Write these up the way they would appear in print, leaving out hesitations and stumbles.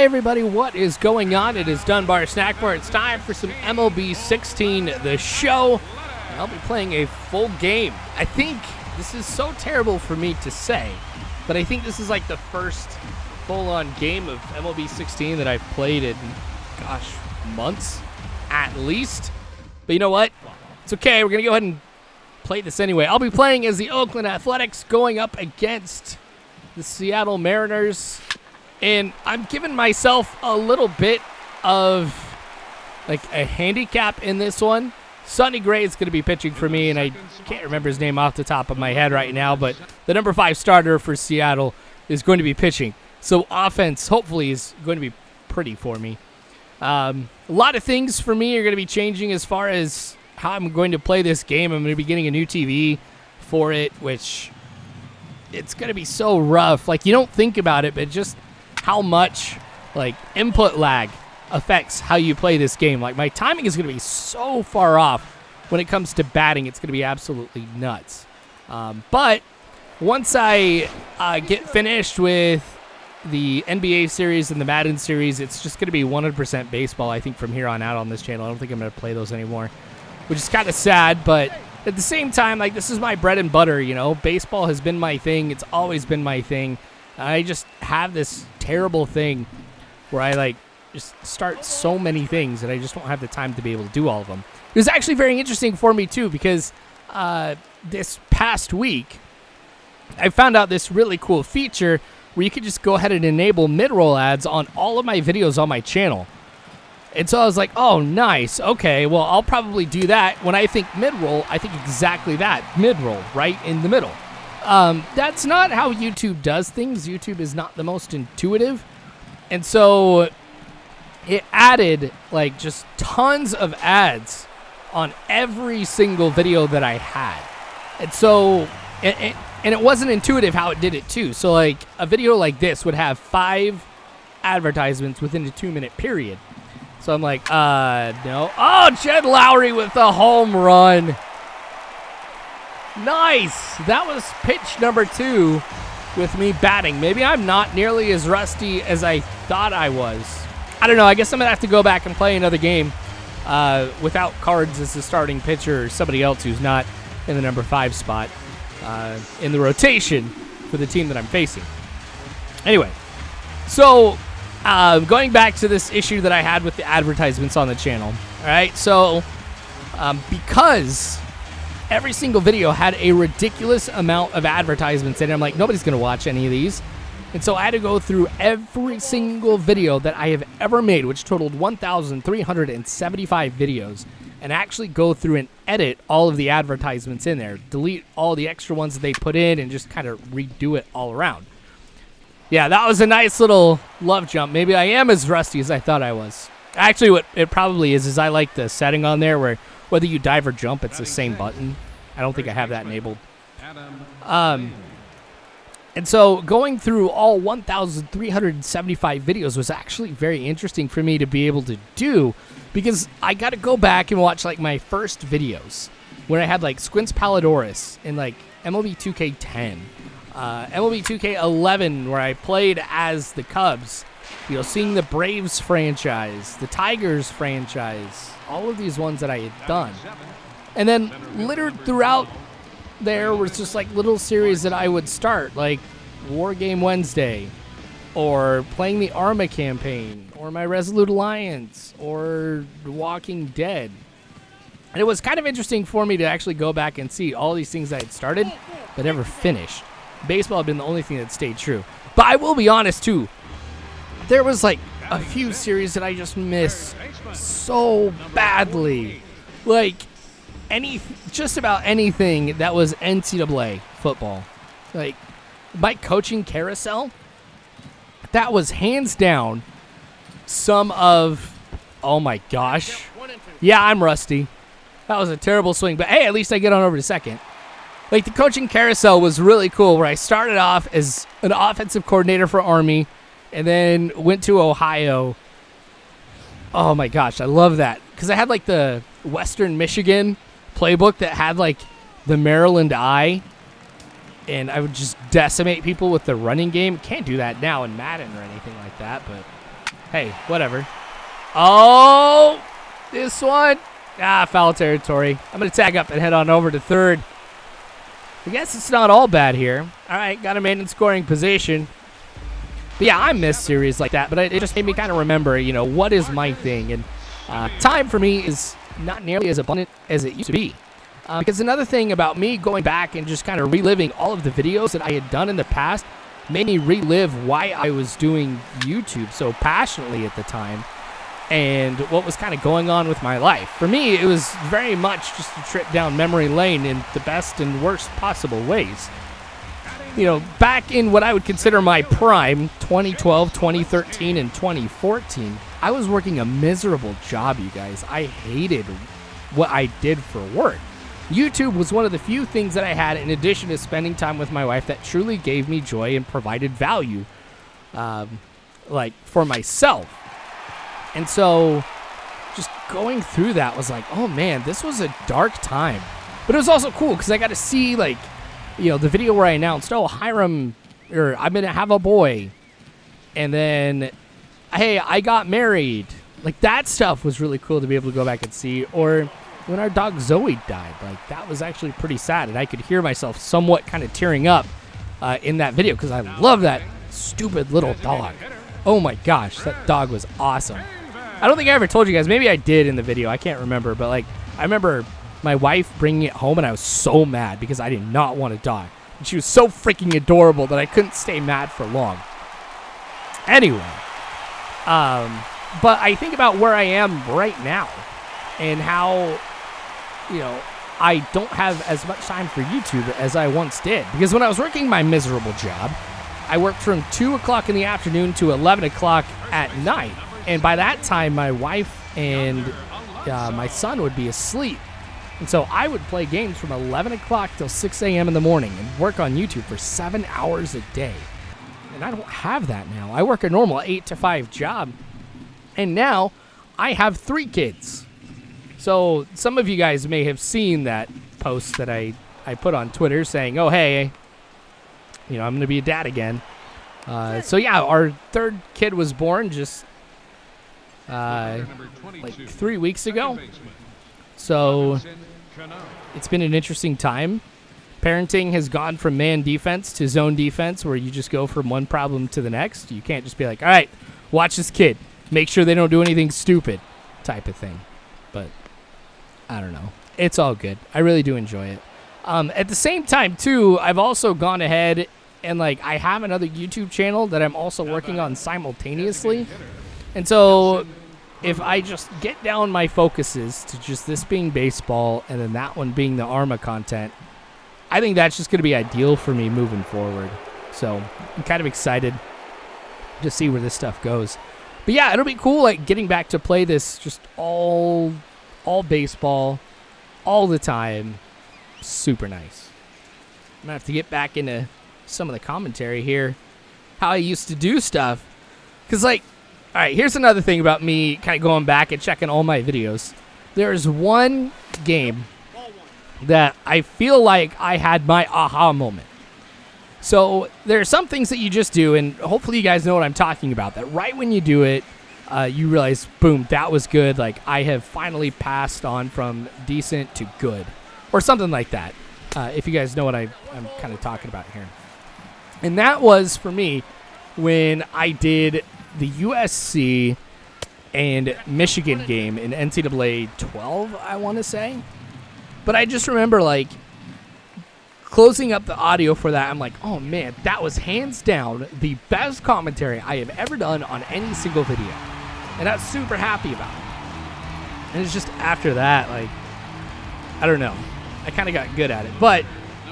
Hey everybody, what is going on? It is Dunbar Snackbar. It's time for some MLB 16, the show. I'll be playing a full game. I think this is so terrible for me to say, but I think this is like the first full-on game of MLB 16 that I've played in, gosh, months at least. But you know what? It's okay. We're going to go ahead and play this anyway. I'll be playing as the Oakland Athletics going up against the Seattle Mariners. And I'm giving myself a little bit of like a handicap in this one. Sonny Gray is going to be pitching for me, and I can't remember his name off the top of my head right now, but the number 5 starter for Seattle is going to be pitching. So offense, hopefully, is going to be pretty for me. A lot of things for me are going to be changing as far as how I'm going to play this game. I'm going to be getting a new TV for it, which it's going to be so rough. Like, you don't think about it, but just how much like input lag affects how you play this game. Like, my timing is going to be so far off when it comes to batting. It's going to be absolutely nuts. But once I get finished with the NBA series and the Madden series, it's just going to be 100% baseball, I think, from here on out on this channel. I don't think I'm going to play those anymore, which is kind of sad, but at the same time, like, this is my bread and butter, you know? Baseball has been my thing. It's always been my thing. I just have this terrible thing where I, like, just start so many things that I just don't have the time to be able to do all of them. It was actually very interesting for me, too, because this past week, I found out this really cool feature where you could just go ahead and enable mid-roll ads on all of my videos on my channel. And so I was like, oh, nice. Okay, well, I'll probably do that. When I think mid-roll, I think exactly that, mid-roll, right in the middle. That's not how YouTube does things. YouTube is not the most intuitive. And so it added, like, just tons of ads on every single video that I had. And so, and it wasn't intuitive how it did it, too. So, like, a video like this would have 5 advertisements within a 2-minute period. So I'm like, no. Oh, Jed Lowry with the home run. Nice. That was pitch number 2 with me batting. Maybe I'm not nearly as rusty as I thought I was. I don't know. I guess I'm going to have to go back and play another game without Cards as the starting pitcher or somebody else who's not in the number 5 spot in the rotation for the team that I'm facing. Anyway, so going back to this issue that I had with the advertisements on the channel. All right, so because every single video had a ridiculous amount of advertisements in it, I'm like, nobody's going to watch any of these. And so I had to go through every single video that I have ever made, which totaled 1,375 videos, and actually go through and edit all of the advertisements in there, delete all the extra ones that they put in, and just kind of redo it all around. Yeah, that was a nice little love jump. Maybe I am as rusty as I thought I was. Actually, what it probably is I like the setting on there where whether you dive or jump, it's the same button. I don't think I have that enabled. And so going through all 1,375 videos was actually very interesting for me to be able to do, because I got to go back and watch like my first videos when I had like Squints Palidorus in like MLB 2K10. MLB 2K11, where I played as the Cubs, you know, seeing the Braves franchise, the Tigers franchise, all of these ones that I had done. And then littered throughout there was just like little series that I would start, like War Game Wednesday, or playing the Arma campaign, or my Resolute Alliance, or Walking Dead. And it was kind of interesting for me to actually go back and see all these things I had started but never finished. Baseball had been the only thing that stayed true. But I will be honest, too. There was, like, a few series that I just missed so badly. Like, just about anything that was NCAA football. Like, my coaching carousel, that was hands down some of, oh, my gosh. Yeah, I'm rusty. That was a terrible swing. But, hey, at least I get on over to second. Like, the coaching carousel was really cool, where I started off as an offensive coordinator for Army and then went to Ohio. Oh, my gosh, I love that. Because I had, like, the Western Michigan playbook that had, like, the Maryland Eye, and I would just decimate people with the running game. Can't do that now in Madden or anything like that, but Hey, whatever. Oh, this one. Foul territory. I'm going to tag up and head on over to third. I guess it's not all bad here. All right, got a man in scoring position. But yeah, I miss series like that, but it just made me kind of remember, what is my thing. And time for me is not nearly as abundant as it used to be. Because another thing about me going back and just kind of reliving all of the videos that I had done in the past made me relive why I was doing YouTube so passionately at the time and what was kind of going on with my life. For me, it was very much just a trip down memory lane in the best and worst possible ways. Back in what I would consider my prime, 2012, 2013, and 2014, I was working a miserable job, you guys. I hated what I did for work. YouTube was one of the few things that I had, in addition to spending time with my wife, that truly gave me joy and provided value, for myself. And so just going through that was like, oh man, this was a dark time. But it was also cool because I got to see the video where I announced, oh, Hiram, or I'm going to have a boy. And then, hey, I got married. Like that stuff was really cool to be able to go back and see. Or when our dog Zoe died, that was actually pretty sad. And I could hear myself somewhat kind of tearing up in that video because I love that stupid little dog. Oh my gosh, that dog was awesome. I don't think I ever told you guys. Maybe I did in the video. I can't remember. But I remember my wife bringing it home, and I was so mad because I did not want a dog. And she was so freaking adorable that I couldn't stay mad for long. Anyway, but I think about where I am right now and how, I don't have as much time for YouTube as I once did. Because when I was working my miserable job, I worked from 2 o'clock in the afternoon to 11 o'clock at night. And by that time, my wife and my son would be asleep. And so I would play games from 11 o'clock till 6 a.m. in the morning and work on YouTube for 7 hours a day. And I don't have that now. I work a normal 8 to 5 job. And now I have 3 kids. So some of you guys may have seen that post that I put on Twitter saying, oh, hey, I'm going to be a dad again. So yeah, our 3rd kid was born just 3 weeks ago. So it's been an interesting time. Parenting has gone from man defense to zone defense, where you just go from one problem to the next. You can't just be like, all right, watch this kid, make sure they don't do anything stupid type of thing. But I don't know. It's all good. I really do enjoy it. At the same time, too, I've also gone ahead and I have another YouTube channel that I'm also working on simultaneously. And so if I just get down my focuses to just this being baseball and then that one being the ARMA content, I think that's just going to be ideal for me moving forward. So I'm kind of excited to see where this stuff goes. But yeah, it'll be cool getting back to play this just all baseball all the time. Super nice. I'm going to have to get back into some of the commentary here, how I used to do stuff. Because, all right, here's another thing about me kind of going back and checking all my videos. There's one game that I feel like I had my aha moment. So there are some things that you just do, and hopefully you guys know what I'm talking about, that right when you do it, you realize, boom, that was good. I have finally passed on from decent to good, or something like that, if you guys know what I'm kind of talking about here. And that was, for me, when I did the USC and Michigan game in NCAA 12, I want to say. But I just remember, closing up the audio for that, I'm like, oh, man, that was hands down the best commentary I have ever done on any single video. And I was super happy about it. And it's just after that, I don't know. I kind of got good at it. But,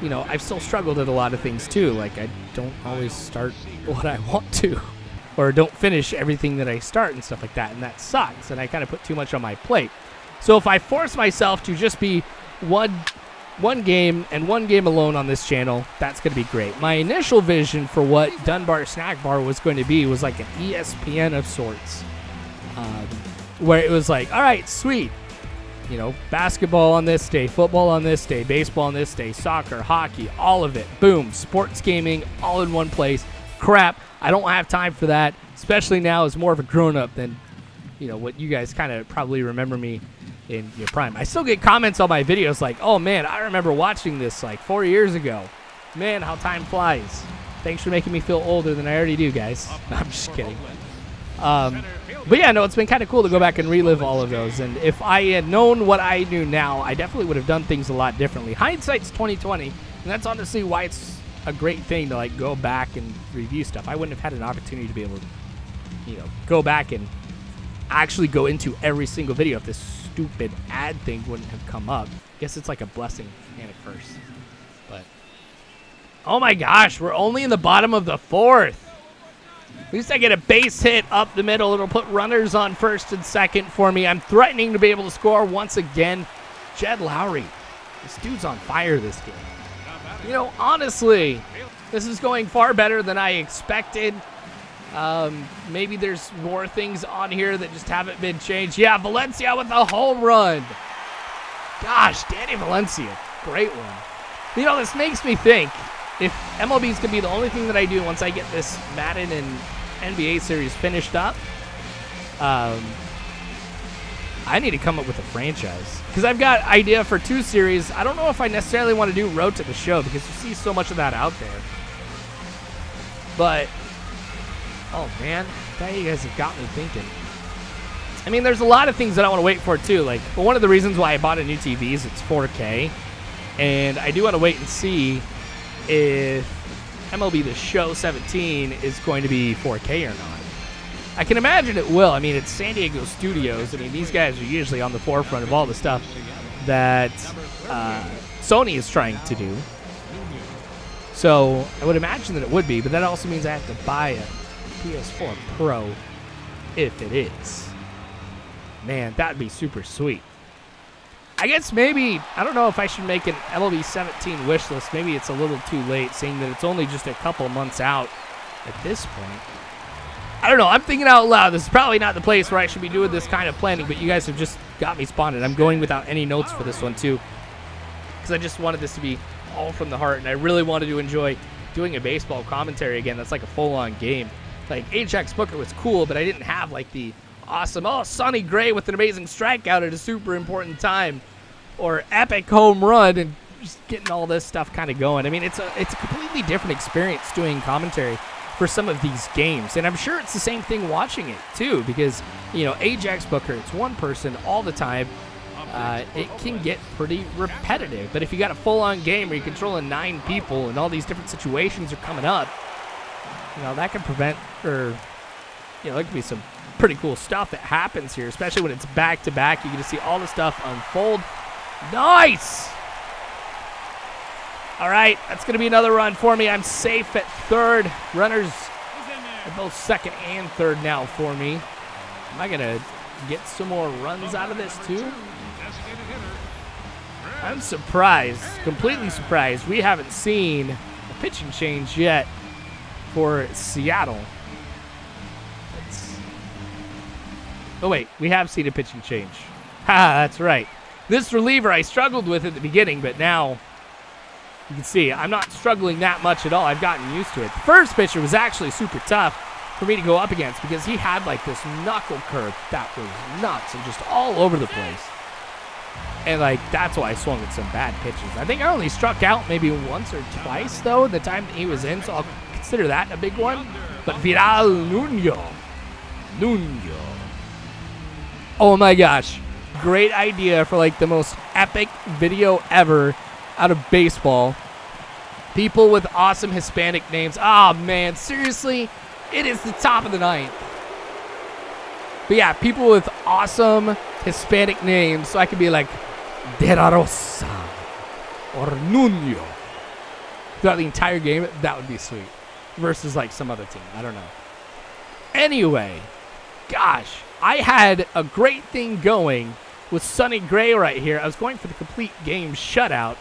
I've still struggled at a lot of things, too. I don't always start what I want to. Or don't finish everything that I start and stuff like that. And that sucks. And I kind of put too much on my plate. So if I force myself to just be one game and one game alone on this channel, that's going to be great. My initial vision for what Dunbar Snackbar was going to be was an ESPN of sorts. Where it was all right, sweet. Basketball on this day, football on this day, baseball on this day, soccer, hockey, all of it. Boom, sports gaming, all in one place. crap. I don't have time for that, especially now as more of a grown-up than, what you guys kind of probably remember me in your prime. I still get comments on my videos like, oh, man, I remember watching this like 4 years ago. Man, how time flies. Thanks for making me feel older than I already do, guys. No, I'm just kidding. But yeah, no, it's been kind of cool to go back and relive all of those. And if I had known what I knew now, I definitely would have done things a lot differently. Hindsight's 20/20, and that's honestly why it's a great thing to like go back and review stuff. I wouldn't have had an opportunity to be able to, go back and actually go into every single video if this stupid ad thing wouldn't have come up. I guess it's like a blessing and a curse. But oh my gosh, we're only in the bottom of the fourth. At least I get a base hit up the middle. It'll put runners on first and second for me. I'm threatening to be able to score once again. Jed Lowry. This dude's on fire this game. Honestly, this is going far better than I expected. Maybe there's more things on here that just haven't been changed. Yeah, Valencia with a home run. Gosh, Danny Valencia. Great one. This makes me think, if MLB is going to be the only thing that I do once I get this Madden and NBA series finished up, I need to come up with a franchise. Because I've got idea for 2 series. I don't know if I necessarily want to do Road to the Show because you see so much of that out there. But, oh man, now you guys have got me thinking. I mean, there's a lot of things that I want to wait for too. Like, but one of the reasons why I bought a new TV is it's 4K. And I do want to wait and see if MLB The Show 17 is going to be 4K or not. I can imagine it will. I mean, it's San Diego Studios. I mean, these guys are usually on the forefront of all the stuff that Sony is trying to do. So I would imagine that it would be, but that also means I have to buy a PS4 Pro if it is. Man, that would be super sweet. I guess maybe, I don't know if I should make an MLB 17 wish list. Maybe it's a little too late, seeing that it's only just a couple months out at this point. I don't know. I'm thinking out loud. This is probably not the place where I should be doing this kind of planning, but you guys have just got me spawned. I'm going without any notes for this one, too, because I just wanted this to be all from the heart, and I really wanted to enjoy doing a baseball commentary again. That's like a full-on game. Like, Ajax Booker was cool, but I didn't have, like, the awesome, Sonny Gray with an amazing strikeout at a super important time, or epic home run, and just getting all this stuff kind of going. I mean, it's a completely different experience doing commentary for some of these games, and I'm sure it's the same thing watching it too, because Ajax Booker, it's one person all the time. It can get pretty repetitive, but if you got a full-on game where you're controlling 9 people and all these different situations are coming up, that can prevent, or there could be some pretty cool stuff that happens here, especially when it's back-to-back. You get to see all the stuff unfold. Nice! All right, that's going to be another run for me. I'm safe at third. Runners at both second and third now for me. Am I going to get some more runs out of this too? I'm surprised, completely surprised. We haven't seen a pitching change yet for Seattle. Oh, wait, we have seen a pitching change. Ha, that's right. This reliever I struggled with at the beginning, but now you can see I'm not struggling that much at all. I've gotten used to it. The first pitcher was actually super tough for me to go up against because he had like this knuckle curve that was nuts and just all over the place. And like that's why I swung at some bad pitches. I think I only struck out maybe once or twice though the time that he was in, so I'll consider that a big one. But Vidal Nuno. Oh my gosh. Great idea for like the most epic video ever out of baseball. People with awesome Hispanic names. Oh man, seriously? It is the top of the ninth. But yeah, people with awesome Hispanic names. So I could be like De La Rosa or Nuno throughout the entire game. That would be sweet. Versus like some other team. I don't know. Anyway, gosh, I had a great thing going with Sonny Gray right here. I was going for the complete game shutout.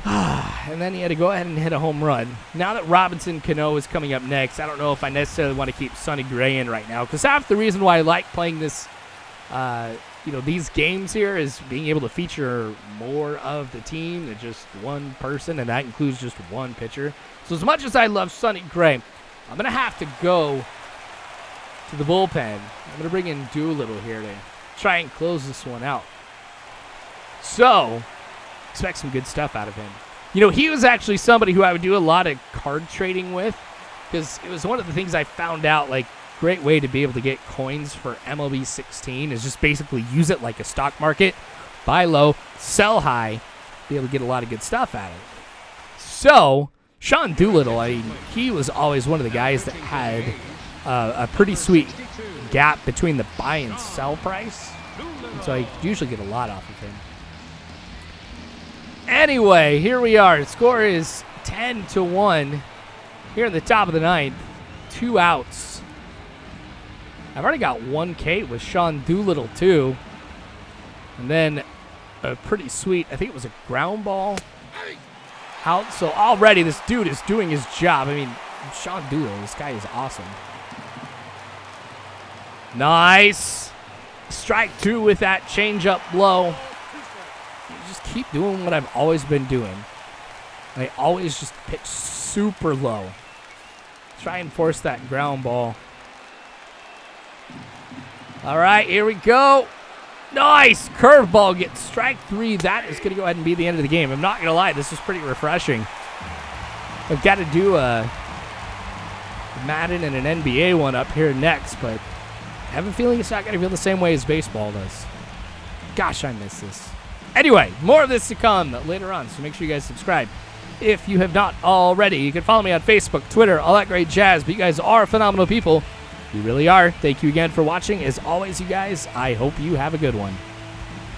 And then he had to go ahead and hit a home run. Now that Robinson Cano is coming up next, I don't know if I necessarily want to keep Sonny Gray in right now, because half the reason why I like playing this these games here is being able to feature more of the team than just one person, and that includes just one pitcher. So as much as I love Sonny Gray, I'm going to have to go to the bullpen. I'm going to bring in Doolittle here to try and close this one out. So, expect some good stuff out of him. He was actually somebody who I would do a lot of card trading with, because it was one of the things I found out, great way to be able to get coins for MLB 16 is just basically use it like a stock market. Buy low, sell high, be able to get a lot of good stuff out of it. So, Sean Doolittle, he was always one of the guys that had a pretty sweet gap between the buy and sell price. And so I usually get a lot off of him. Anyway, here we are. The score is 10-1 here in the top of the ninth. 2 outs. I've already got 1 K with Sean Doolittle, too. And then a pretty sweet, I think it was a ground ball out. So already this dude is doing his job. Sean Doolittle, this guy is awesome. Nice. Strike 2 with that changeup low. Just keep doing what I've always been doing. I always just pitch super low. Try and force that ground ball. All right, here we go. Nice. Curveball gets strike 3. That is going to go ahead and be the end of the game. I'm not going to lie. This is pretty refreshing. I've got to do a Madden and an NBA one up here next, but I have a feeling it's not going to feel the same way as baseball does. Gosh, I miss this. Anyway, more of this to come later on, so make sure you guys subscribe if you have not already. You can follow me on Facebook, Twitter, all that great jazz, but you guys are phenomenal people. You really are. Thank you again for watching. As always, you guys, I hope you have a good one.